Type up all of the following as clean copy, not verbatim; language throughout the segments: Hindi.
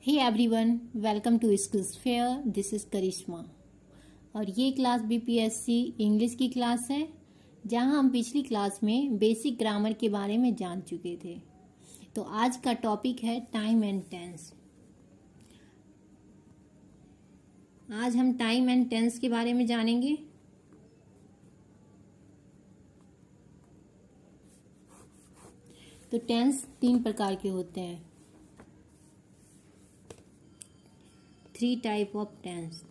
Hey everyone, welcome to skills fair. This is Karishma और ये क्लास बीपीएससी इंग्लिश की क्लास है, जहां हम पिछली क्लास में बेसिक ग्रामर के बारे में जान चुके थे। तो आज का टॉपिक है टाइम एंड टेंस। आज हम टाइम एंड टेंस के बारे में जानेंगे। तो टेंस 3 प्रकार के होते हैं। 3 टाइप ऑफ टेंस।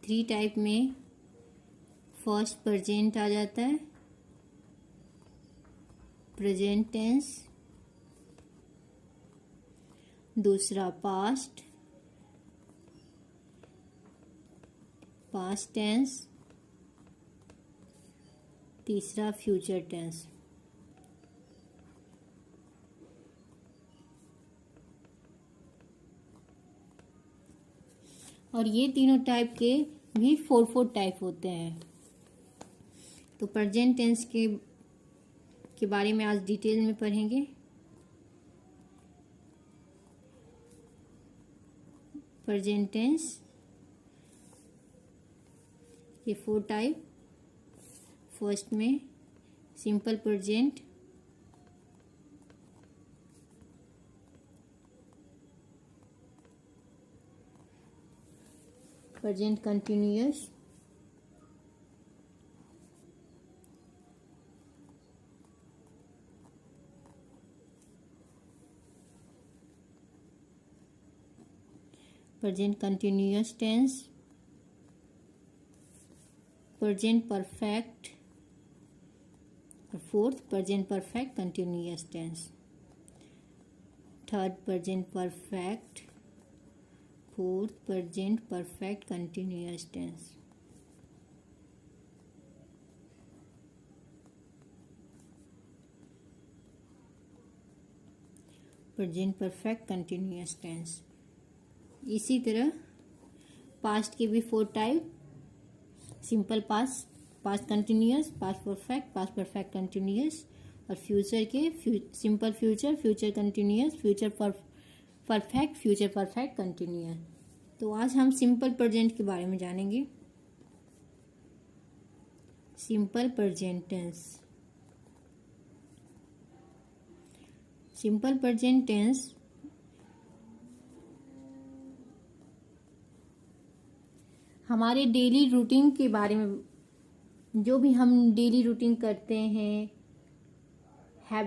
थ्री टाइप में फर्स्ट प्रेजेंट आ जाता है, प्रेजेंट टेंस। दूसरा पास्ट, पास्ट टेंस। तीसरा फ्यूचर टेंस। और ये तीनों टाइप के भी 4 टाइप होते हैं। तो प्रेजेंट टेंस के बारे में आज डिटेल में पढ़ेंगे। प्रेजेंट टेंस के 4 टाइप। फर्स्ट में simple present, present continuous, present continuous tense, present perfect और fourth present perfect continuous tense. Third present perfect, fourth present perfect continuous tense. Present perfect continuous tense. इसी तरह पास्ट के भी 4 type. Simple past, past continuous, past perfect continuous. और फ्यूचर के simple future, future continuous, future perfect, future perfect continuous. तो आज हम सिंपल प्रेजेंट के बारे में जानेंगे। Simple present tense. Simple present tense हमारे डेली रूटीन के बारे में, जो भी हम डेली रूटीन करते हैं,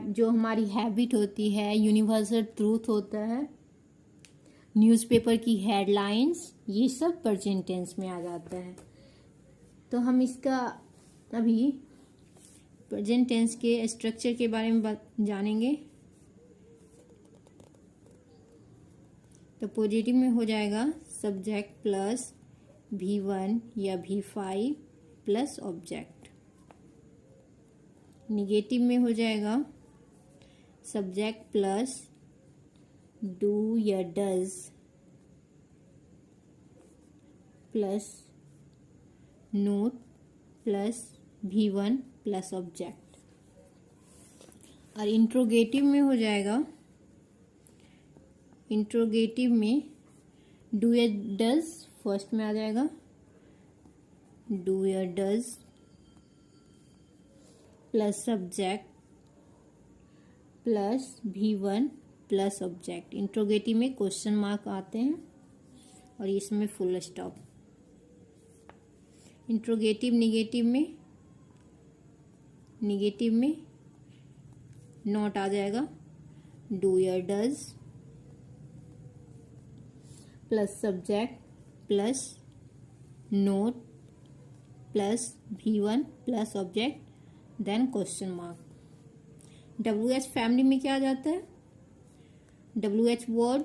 जो हमारी हैबिट होती है, यूनिवर्सल ट्रूथ होता है, न्यूज़पेपर की हेडलाइंस, ये सब प्रेजेंट टेंस में आ जाता है। तो हम इसका अभी प्रेजेंट टेंस के स्ट्रक्चर के बारे में जानेंगे। तो पॉजिटिव में हो जाएगा सब्जेक्ट प्लस V1 या V5 प्लस ऑब्जेक्ट। निगेटिव में हो जाएगा सब्जेक्ट प्लस डू या does plus not plus V1 plus object. और इंट्रोगेटिव में हो जाएगा, इंट्रोगेटिव में डू या डज फर्स्ट में आ जाएगा, डू या does plus subject plus V1 plus object. Interrogative में क्वेश्चन मार्क आते हैं और इसमें फुल स्टॉप। इंट्रोगेटिव निगेटिव में नॉट आ जाएगा, डू या does plus subject plus not plus V1 plus object then question mark. WH family में क्या आ जाता है? WH वर्ड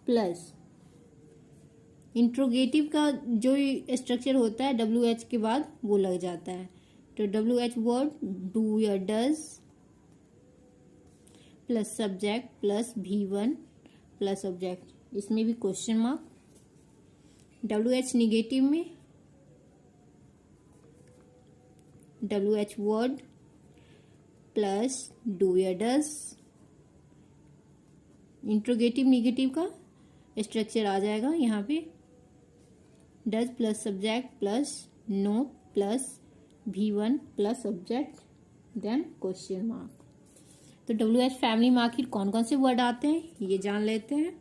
प्लस इंट्रोगेटिव का जो स्ट्रक्चर होता है WH के बाद वो लग जाता है। तो WH वर्ड डू या does plus subject plus V1 plus object, इसमें भी क्वेश्चन मार्क WH निगेटिव में WH वर्ड प्लस डू या डज। इंट्रोगेटिव निगेटिव का स्ट्रक्चर आ जाएगा यहाँ पे, does plus subject plus no plus V1 plus subject then question mark. तो WH फैमिली में आखिर कौन कौन से वर्ड आते हैं ये जान लेते हैं।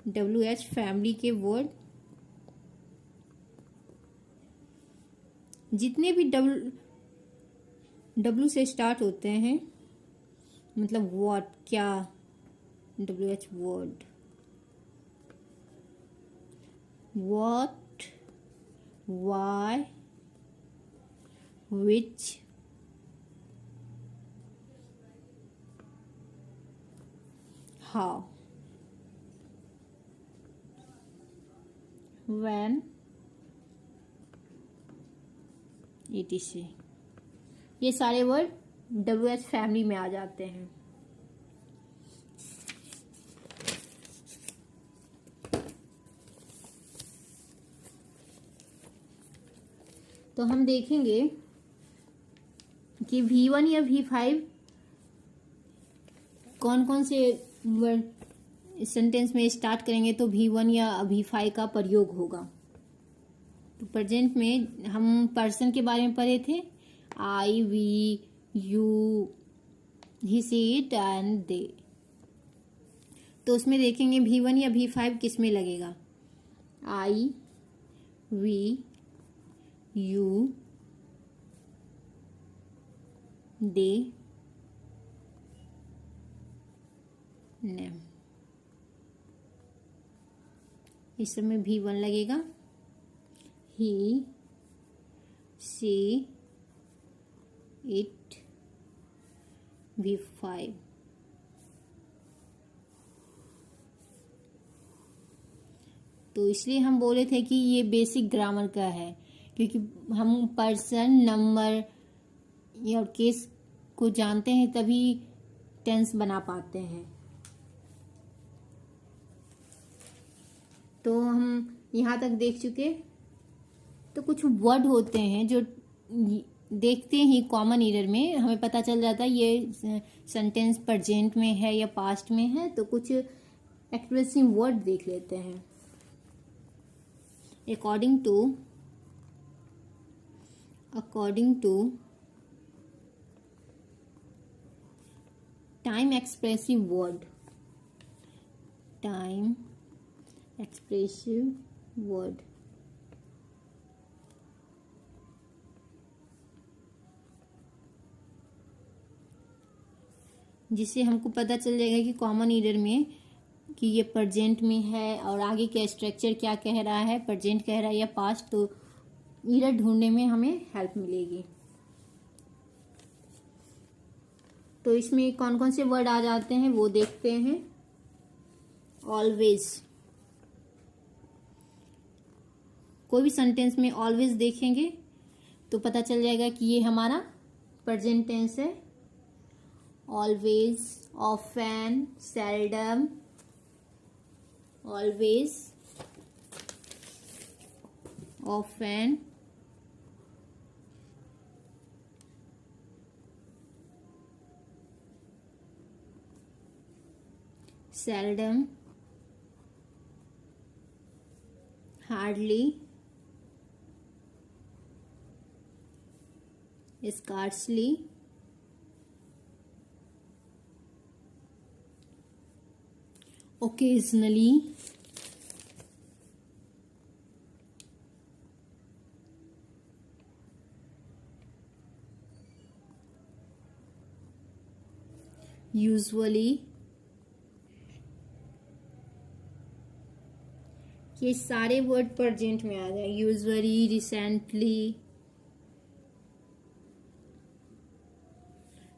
WH फैमिली के वर्ड जितने भी W से स्टार्ट होते हैं, मतलब व्हाट क्या, WH word what, why, which, how, when, etc। ये सारे वर्ड WH फैमिली में आ जाते हैं। तो हम देखेंगे कि V1 या V5 कौन कौन से वर्ड सेंटेंस में स्टार्ट करेंगे तो V1 या V5 का प्रयोग होगा। तो प्रेजेंट में हम पर्सन के बारे में पढ़े थे, I, we, you, he, she, it and they। तो उसमें देखेंगे V1 या V5 किस में लगेगा, I, we, you, they, them। इस समय V1 लगेगा, he, she, it, V5। तो इसलिए हम बोले थे कि ये बेसिक ग्रामर का है, क्योंकि हम पर्सन, नंबर और केस को जानते हैं तभी टेंस बना पाते हैं। तो हम यहाँ तक देख चुके। तो कुछ वर्ड होते हैं जो देखते ही कॉमन ईरर में हमें पता चल जाता है ये सेंटेंस प्रेजेंट में है या पास्ट में है। तो कुछ एक्सप्रेसिव वर्ड देख लेते हैं। according to time expressive word, time expressive word, जिससे हमको पता चल जाएगा कि कॉमन ईरर में कि ये प्रेजेंट में है और आगे का स्ट्रक्चर क्या कह रहा है, प्रेजेंट कह रहा है या पास्ट। तो ईरर ढूंढने में हमें हेल्प मिलेगी। तो इसमें कौन कौन से वर्ड आ जाते हैं वो देखते हैं। ऑलवेज, कोई भी सेंटेंस में ऑलवेज देखेंगे तो पता चल जाएगा कि ये हमारा प्रेजेंट टेंस है। Always, often, seldom, always, often, seldom, hardly, scarcely, occasionally, usually। ये सारे वर्ड प्रेजेंट में आ जाए। यूजुअली, रिसेंटली,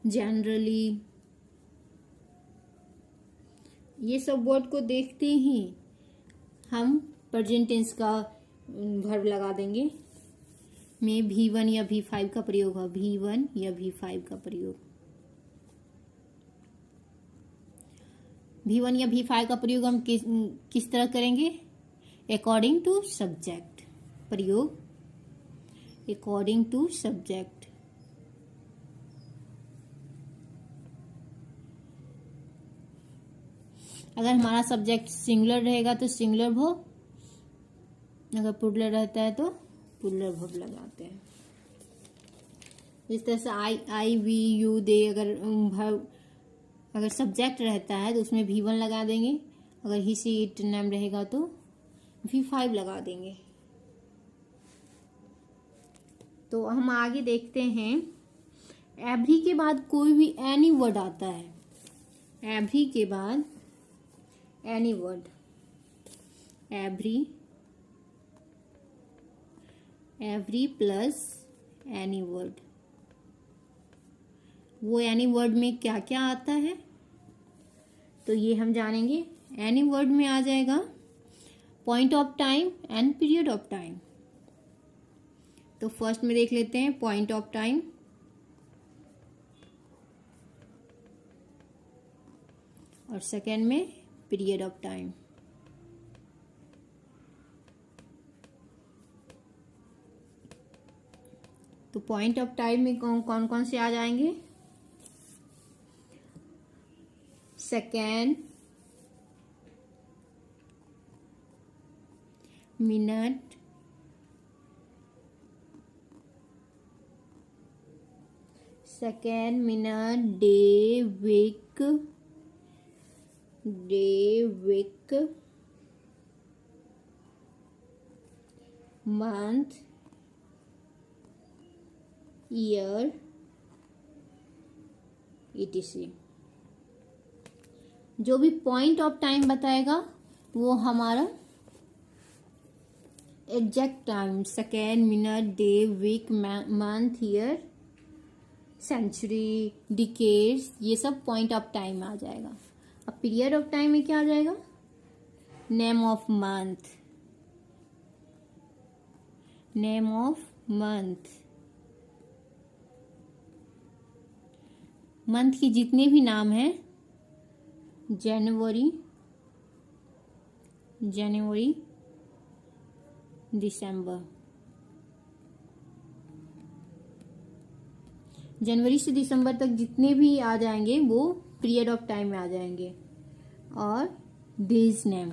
जनरली, ये सब वर्ड को देखते ही हम प्रेजेंट टेंस का वर्ब लगा देंगे। में V1 या V5 का प्रयोग होगा, V1 या V5 का प्रयोग। V1 या V5 का प्रयोग हम किस तरह करेंगे। अकॉर्डिंग टू सब्जेक्ट, प्रयोग अकॉर्डिंग टू सब्जेक्ट। अगर हमारा सब्जेक्ट सिंगुलर रहेगा तो सिंगुलर वर्ब, अगर प्लूरल रहता है तो प्लूरल वर्ब लगाते हैं। जिस तरह से आई वी यू दे, अगर सब्जेक्ट रहता है तो उसमें V1 लगा देंगे, अगर ही सी इट नेम रहेगा तो V5 लगा देंगे। तो हम आगे देखते हैं, एवरी के बाद कोई भी एनी वर्ड आता है, एवरी के बाद any word, every plus any word, वो एनी वर्ड में क्या क्या आता है तो ये हम जानेंगे। एनी वर्ड में आ जाएगा point of time and period of time. तो फर्स्ट में देख लेते हैं पॉइंट ऑफ टाइम, और सेकेंड में पीरियड ऑफ टाइम। तो पॉइंट ऑफ टाइम में कौन कौन से आ जाएंगे? Second, minute, second minute, day, week, month, year, etc। जो भी पॉइंट ऑफ टाइम बताएगा वो हमारा exact time, second, minute, day, week, month, year, century, decades, ये सब पॉइंट ऑफ टाइम में आ जाएगा। अब पीरियड ऑफ टाइम में क्या आ जाएगा? Name of month, name of month, month की जितने भी नाम हैं, जनवरी, दिसंबर, जनवरी से दिसंबर तक जितने भी आ जाएंगे वो पीरियड ऑफ टाइम में आ जाएंगे। और डेज नेम,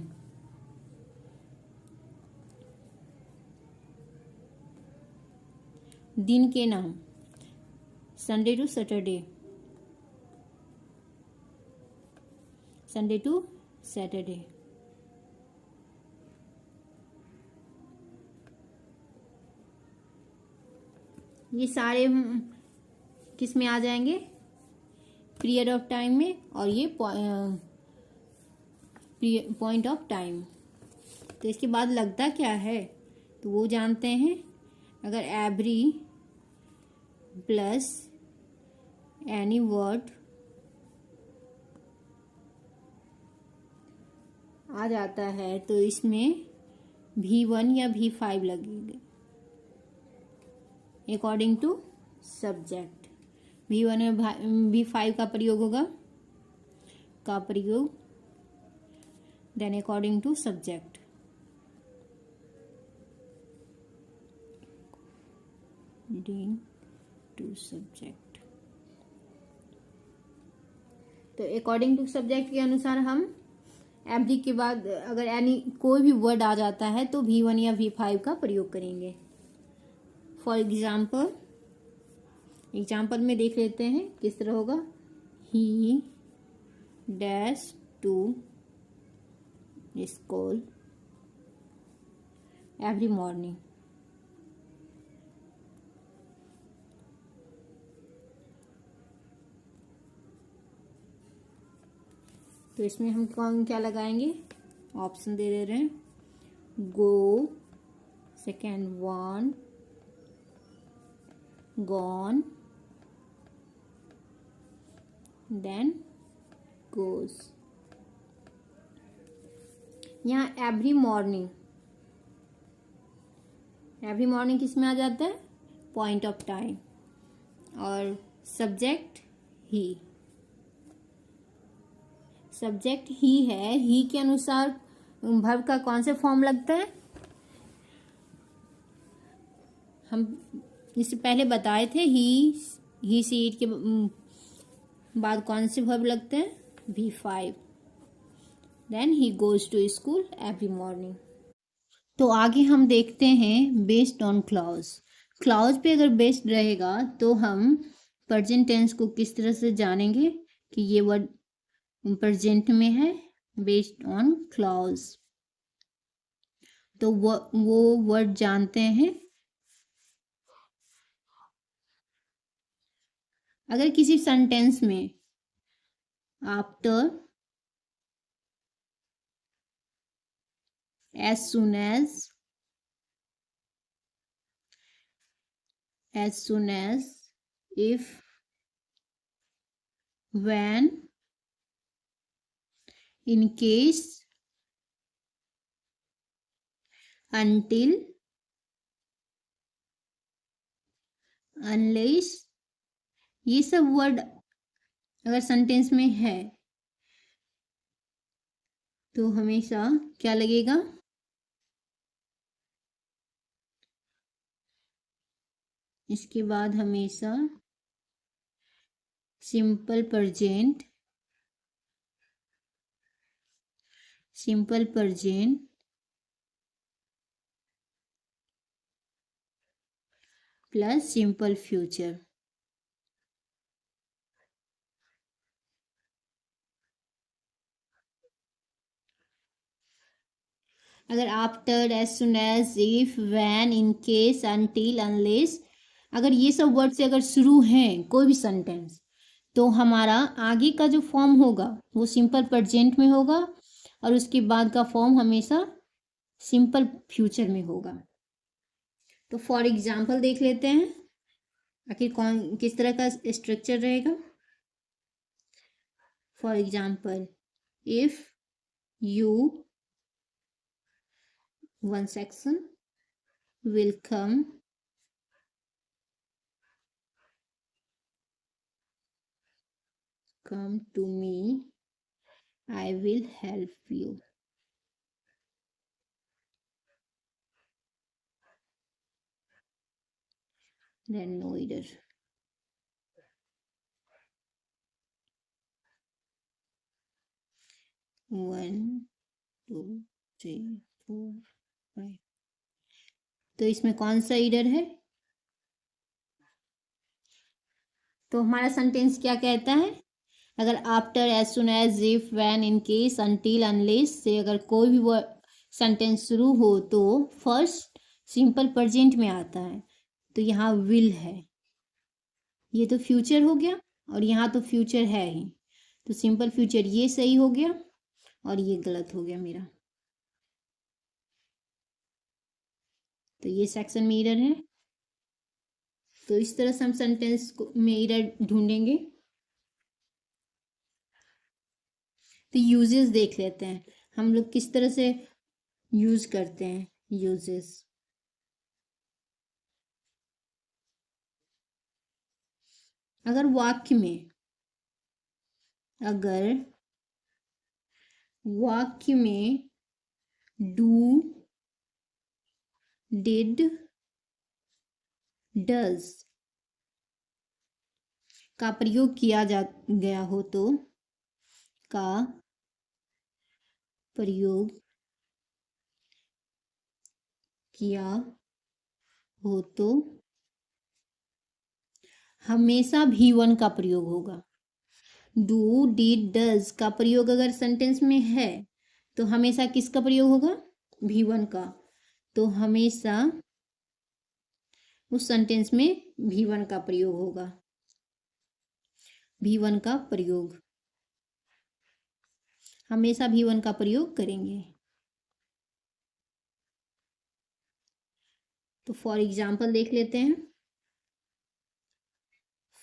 दिन के नाम, Sunday to Saturday, Sunday to Saturday. ये सारे किस में आ जाएंगे? पीरियड ऑफ टाइम में, और ये पॉइंट ऑफ टाइम। तो इसके बाद लगता क्या है तो वो जानते हैं। अगर एवरी प्लस एनी वर्ड आ जाता है तो इसमें V1 या V5 लगेंगे अकॉर्डिंग टू सब्जेक्ट। V1 में V5 का प्रयोग होगा, then according to subject. According to subject, तो अकॉर्डिंग टू सब्जेक्ट के अनुसार हम एवरी के बाद अगर एनी कोई भी वर्ड आ जाता है तो V1 या V5 का प्रयोग करेंगे। फॉर एग्जाम्पल में देख लेते हैं किस तरह होगा। He dash to school every morning. तो इसमें हम क्या लगाएंगे? ऑप्शन दे रहे हैं, go, second one, gone, then goes. यहाँ एवरी मॉर्निंग किस में आ जाता है? Point of time. और सब्जेक्ट ही है, ही के अनुसार वर्ब का कौन सा फॉर्म लगता है? हम इससे पहले बताए थे ही सी इट के बाद कौन से वर्ब लगते हैं? V5। Then he goes to school every morning. तो आगे हम देखते हैं बेस्ड ऑन क्लॉज। क्लॉज पे अगर बेस्ड रहेगा तो हम प्रेजेंट टेंस को किस तरह से जानेंगे कि ये वर्ड प्रेजेंट में है? Based on clause. तो वो वर्ड जानते हैं। अगर किसी सेंटेंस में after, as soon as, if, when, in case, until, unless, ये सब वर्ड अगर सेंटेंस में है तो हमेशा क्या लगेगा? इसके बाद हमेशा simple present plus simple future. अगर after, as soon as, if, when, in case, until, unless, अगर ये सब वर्ड से अगर शुरू हैं कोई भी सेंटेंस तो हमारा आगे का जो फॉर्म होगा वो सिंपल प्रेजेंट में होगा और उसके बाद का फॉर्म हमेशा सिंपल फ्यूचर में होगा। तो फॉर एग्जाम्पल देख लेते हैं आखिर कौन किस तरह का स्ट्रक्चर रहेगा। For example, if you, one section, will come to me, I will help you. Then no either. One, two, three, four, five. तो इसमें कौन सा ईडर है? तो हमारा सेंटेंस क्या कहता है? अगर after, as soon as, if, when, in case, until, unless से अगर कोई भी वर्ड सेंटेंस शुरू हो तो फर्स्ट सिंपल प्रेजेंट में आता है। तो यहाँ विल है, ये तो फ्यूचर हो गया और यहाँ तो फ्यूचर है ही, तो सिंपल फ्यूचर ये सही हो गया और ये गलत हो गया मेरा। तो ये सेक्शन में एरर है। तो इस तरह से हम सेंटेंस में एरर ढूंढेंगे। तो यूजेस देख लेते हैं हम लोग किस तरह से यूज करते हैं। यूजेस, अगर वाक्य में डू, डिड, डज का प्रयोग किया गया हो तो का प्रयोग किया हो तो हमेशा V1 का प्रयोग होगा। डू, डिड, डज का प्रयोग अगर सेंटेंस में है तो हमेशा किसका प्रयोग होगा? V1 का। तो हमेशा उस सेंटेंस में V1 का प्रयोग होगा। V1 का प्रयोग, हमेशा V1 का प्रयोग करेंगे। तो फॉर एग्जाम्पल देख लेते हैं।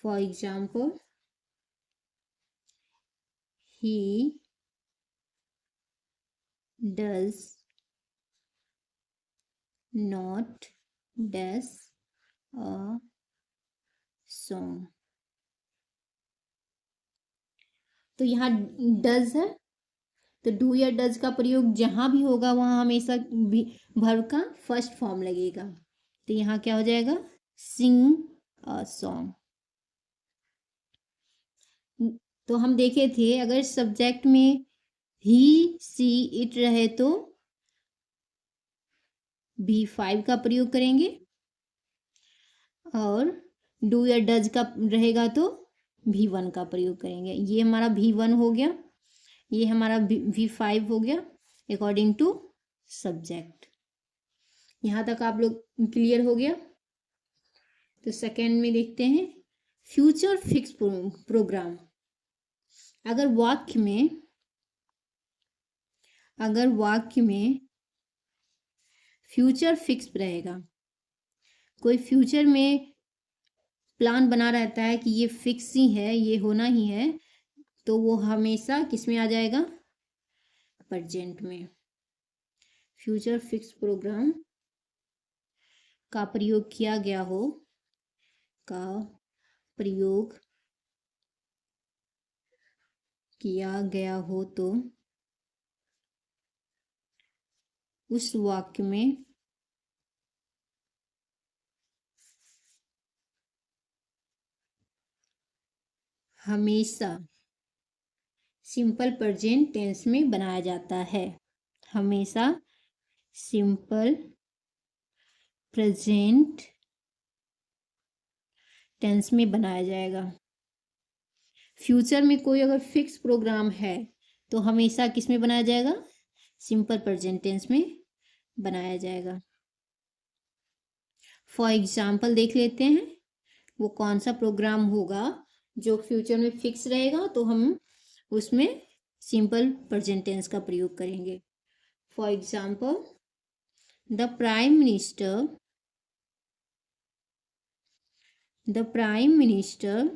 For example, he does not dash a song। तो यहाँ डज है तो डू या डज का प्रयोग जहां भी होगा वहां हमेशा वर्ब का फर्स्ट फॉर्म लगेगा। तो यहाँ क्या हो जाएगा, सिंग अ सॉन्ग। तो हम देखे थे अगर सब्जेक्ट में ही सी इट रहे तो V5 का प्रयोग करेंगे, और डू या डज का रहेगा तो V1 का प्रयोग करेंगे। ये हमारा V1 हो गया, ये हमारा V5 हो गया अकॉर्डिंग टू सब्जेक्ट। यहाँ तक आप लोग क्लियर हो गया। तो सेकेंड में देखते हैं फ्यूचर फिक्स प्रोग्राम। अगर वाक्य में फ्यूचर फिक्स रहेगा, कोई फ्यूचर में प्लान बना रहता है कि ये फिक्स ही है, ये होना ही है, तो वो हमेशा किस में आ जाएगा, प्रेजेंट में। फ्यूचर फिक्स प्रोग्राम का प्रयोग किया गया हो, का प्रयोग किया गया हो तो उस वाक्य में हमेशा सिंपल प्रेजेंट टेंस में बनाया जाता है। हमेशा सिंपल प्रेजेंट टेंस में बनाया जाएगा। फ्यूचर में कोई अगर फिक्स प्रोग्राम है तो हमेशा किस में बनाया जाएगा, सिंपल प्रेजेंट टेंस में बनाया जाएगा। फॉर एग्जाम्पल देख लेते हैं वो कौन सा प्रोग्राम होगा जो फ्यूचर में फिक्स रहेगा, तो हम उसमें सिंपल प्रेजेंट टेंस का प्रयोग करेंगे। For example the prime minister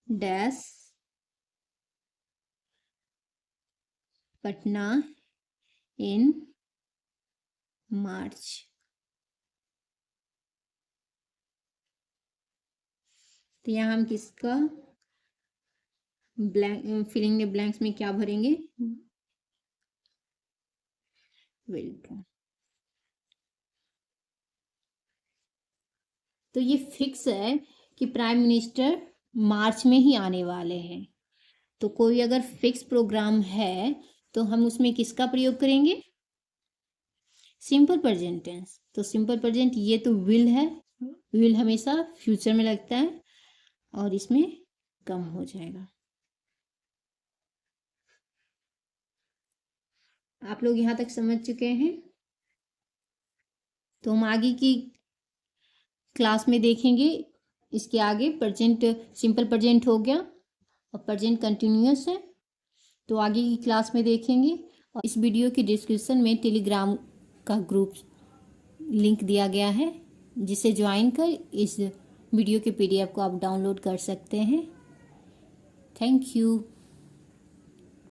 dash Patna in March. तो यहाँ हम किसका ब्लैंक फिलिंग द ब्लैंक्स में क्या भरेंगे, वेलकम। तो ये फिक्स है कि प्राइम मिनिस्टर मार्च में ही आने वाले हैं। तो कोई अगर फिक्स प्रोग्राम है तो हम उसमें किसका प्रयोग करेंगे, सिंपल प्रेजेंट टेंस। तो सिंपल प्रेजेंट ये तो विल है, विल हमेशा फ्यूचर में लगता है और इसमें कम हो जाएगा। आप लोग यहाँ तक समझ चुके हैं। तो हम आगे की क्लास में देखेंगे, इसके आगे प्रेजेंट सिंपल प्रेजेंट हो गया और प्रेजेंट कंटिन्यूअस है, तो आगे की क्लास में देखेंगे। और इस वीडियो की डिस्क्रिप्शन में टेलीग्राम का ग्रुप लिंक दिया गया है, जिसे ज्वाइन कर इस वीडियो के PDF को आप डाउनलोड कर सकते हैं। Thank you.